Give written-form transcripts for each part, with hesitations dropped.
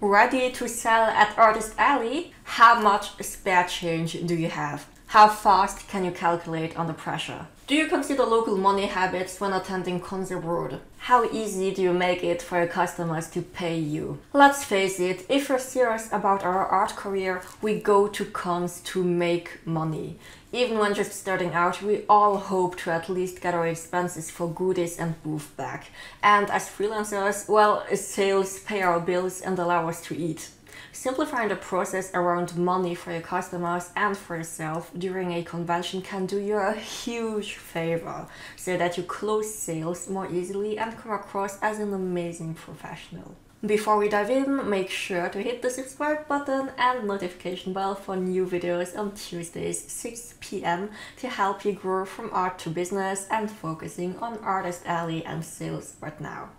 Ready to sell at Artist Alley? How much spare change do you have? How fast can you calculate under pressure? Do you consider local money habits when attending cons abroad? How easy do you make it for your customers to pay you? Let's face it, if we're serious about our art career, we go to cons to make money. Even when just starting out, we all hope to at least get our expenses for goodies and booth back. And as freelancers, well, sales pay our bills and allow us to eat. Simplifying the process around money for your customers and for yourself during a convention can do you a huge favor, so that you close sales more easily and come across as an amazing professional. Before we dive in, make sure to hit the subscribe button and notification bell for new videos on Tuesdays 6 p.m. to help you grow from art to business and focusing on Artist Alley and sales right now.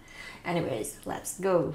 Anyways, let's go!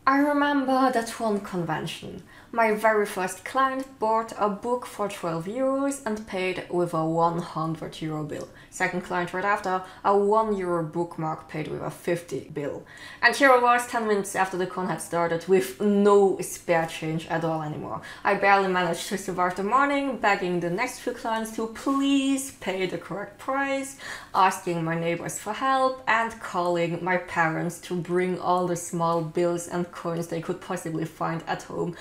I remember that one convention. My very first client bought a book for 12 euros and paid with a 100 euro bill. Second client right after, a 1 euro bookmark paid with a 50 bill. And here I was 10 minutes after the con had started with no spare change at all anymore. I barely managed to survive the morning, begging the next few clients to please pay the correct price, asking my neighbors for help, and calling my parents to bring all the small bills and coins they could possibly find at home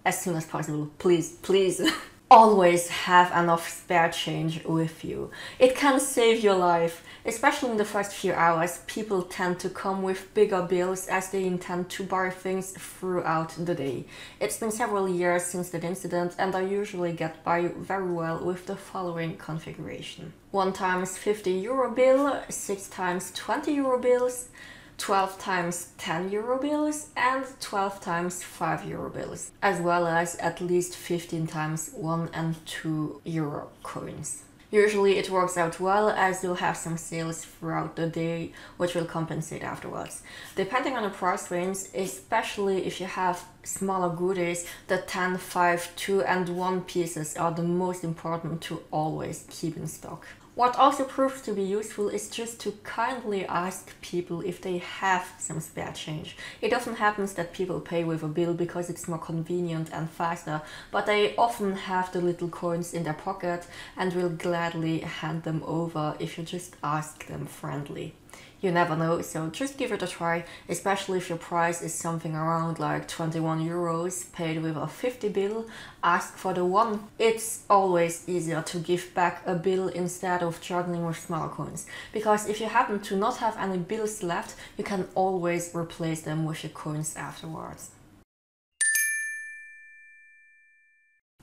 as soon as possible. Please, please. Always have enough spare change with you. It can save your life. Especially in the first few hours, people tend to come with bigger bills as they intend to buy things throughout the day. It's been several years since that incident and I usually get by very well with the following configuration. 1 times 50 euro bill, 6 times 20 euro bills, 12 times 10 euro bills and 12 times 5 euro bills, as well as at least 15 times 1 and 2 euro coins. Usually it works out well as you'll have some sales throughout the day which will compensate afterwards. Depending on the price range, especially if you have smaller goodies, the 10, 5, 2 and 1 pieces are the most important to always keep in stock. What also proves to be useful is just to kindly ask people if they have some spare change. It often happens that people pay with a bill because it's more convenient and faster, but they often have the little coins in their pocket and will gladly hand them over if you just ask them friendly. You never know, so just give it a try, especially if your price is something around like 21 euros paid with a 50 bill, ask for the 1. It's always easier to give back a bill instead of juggling with smaller coins, because if you happen to not have any bills left, you can always replace them with your coins afterwards.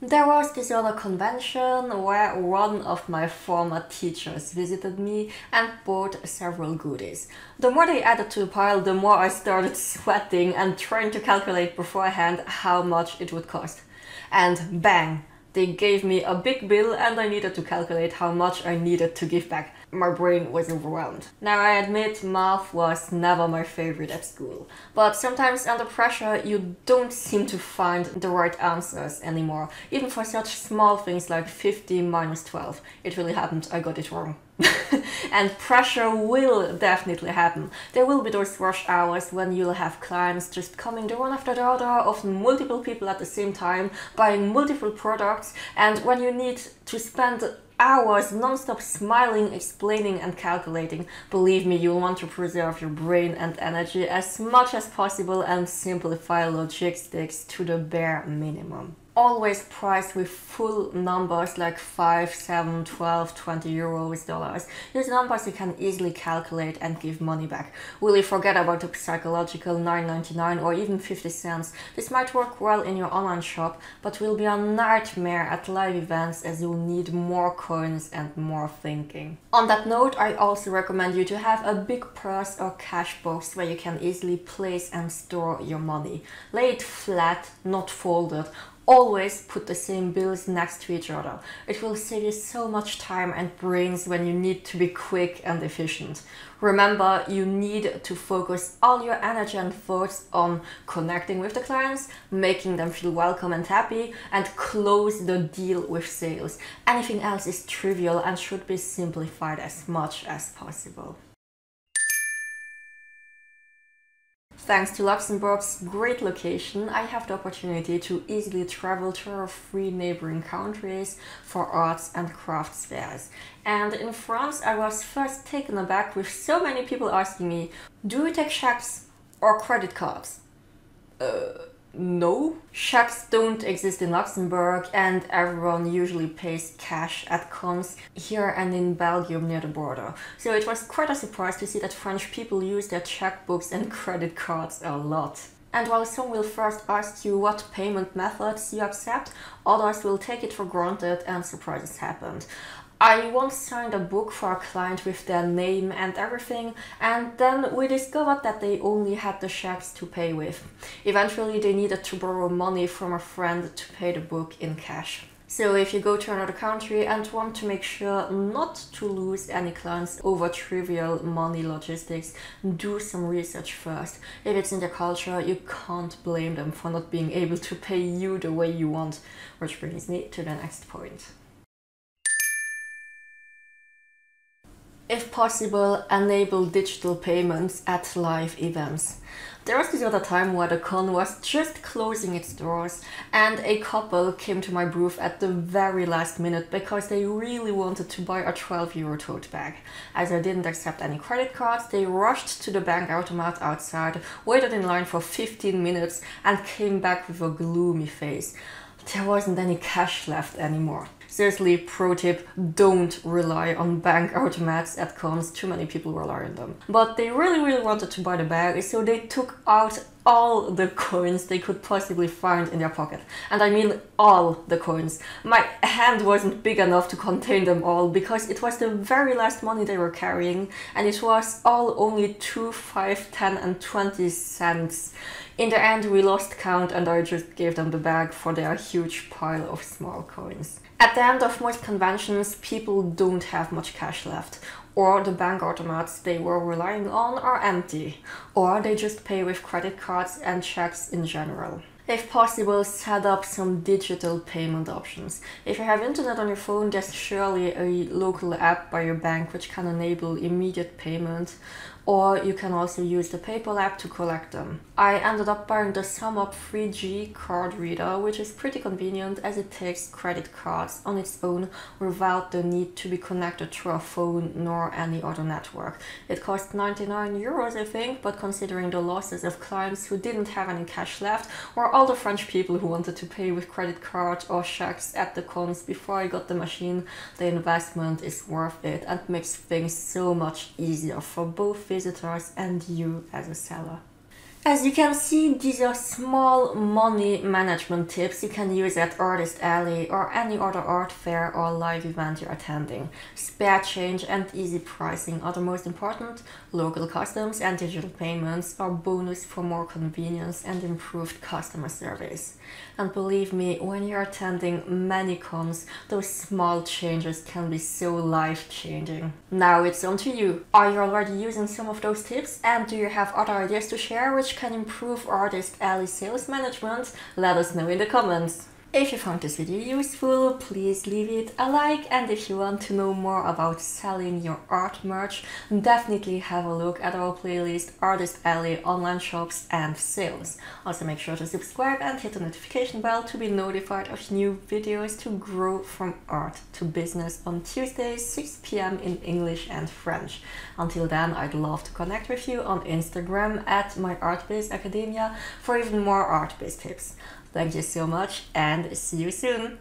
There was this other convention where one of my former teachers visited me and bought several goodies. The more they added to the pile, the more I started sweating and trying to calculate beforehand how much it would cost. And bang! They gave me a big bill and I needed to calculate how much I needed to give back. My brain was overwhelmed. Now I admit math was never my favorite at school, but sometimes under pressure you don't seem to find the right answers anymore, even for such small things like 50 minus 12. It really happened, I got it wrong. And pressure will definitely happen. There will be those rush hours when you'll have clients just coming the one after the other, often multiple people at the same time, buying multiple products, and when you need to spend hours non-stop smiling, explaining and calculating, believe me, you'll want to preserve your brain and energy as much as possible and simplify logistics to the bare minimum. Always priced with full numbers like 5, 7, 12, 20 euros, dollars. These numbers you can easily calculate and give money back. Will you forget about the psychological 9.99 or even 50 cents? This might work well in your online shop, but will be a nightmare at live events as you'll need more coins and more thinking. On that note, I also recommend you to have a big purse or cash box where you can easily place and store your money. Lay it flat, not folded. Always put the same bills next to each other. It will save you so much time and brains when you need to be quick and efficient. Remember, you need to focus all your energy and thoughts on connecting with the clients, making them feel welcome and happy, and close the deal with sales. Anything else is trivial and should be simplified as much as possible. Thanks to Luxembourg's great location, I have the opportunity to easily travel to our 3 neighboring countries for arts and crafts fairs. And in France, I was first taken aback with so many people asking me, do you take checks or credit cards? No. Checks don't exist in Luxembourg and everyone usually pays cash at cons here and in Belgium near the border. So it was quite a surprise to see that French people use their checkbooks and credit cards a lot. And while some will first ask you what payment methods you accept, others will take it for granted and surprises happened. I once signed a book for a client with their name and everything, and then we discovered that they only had the checks to pay with. Eventually they needed to borrow money from a friend to pay the book in cash. So if you go to another country and want to make sure not to lose any clients over trivial money logistics, do some research first. If it's in their culture, you can't blame them for not being able to pay you the way you want. Which brings me to the next point. If possible, enable digital payments at live events. There was this other time where the con was just closing its doors and a couple came to my booth at the very last minute because they really wanted to buy a 12 € tote bag. As I didn't accept any credit cards, they rushed to the bank automat outside, waited in line for 15 minutes and came back with a gloomy face. There wasn't any cash left anymore. Seriously, pro tip, don't rely on bank automats at cons, too many people rely on them. But they really wanted to buy the bag, so they took out all the coins they could possibly find in their pocket. And I mean all the coins. My hand wasn't big enough to contain them all because it was the very last money they were carrying and it was all only 2, 5, 10 and 20 cents. In the end we lost count and I just gave them the bag for their huge pile of small coins. At the end of most conventions, people don't have much cash left, or the bank automats they were relying on are empty, or they just pay with credit cards and checks in general. If possible, set up some digital payment options. If you have internet on your phone, there's surely a local app by your bank which can enable immediate payment, or you can also use the PayPal app to collect them. I ended up buying the SumUp 3G card reader, which is pretty convenient as it takes credit cards on its own without the need to be connected to a phone nor any other network. It cost 99 euros I think, but considering the losses of clients who didn't have any cash left, or all the French people who wanted to pay with credit cards or checks at the cons before I got the machine, the investment is worth it and makes things so much easier for both visitors and you as a seller. As you can see, these are small money management tips you can use at Artist Alley or any other art fair or live event you're attending. Spare change and easy pricing are the most important. Local customs and digital payments are bonus for more convenience and improved customer service. And believe me, when you're attending many cons, those small changes can be so life-changing. Now it's on to you. Are you already using some of those tips? And do you have other ideas to share which can improve Artist Alley sales management? Let us know in the comments. If you found this video useful, please leave it a like, and if you want to know more about selling your art merch, definitely have a look at our playlist Artist Alley online shops and sales. Also make sure to subscribe and hit the notification bell to be notified of new videos to grow from art to business on Tuesdays 6 PM in English and French. Until then, I'd love to connect with you on Instagram at myartbizacademia for even more art biz tips. Thank you so much and see you soon!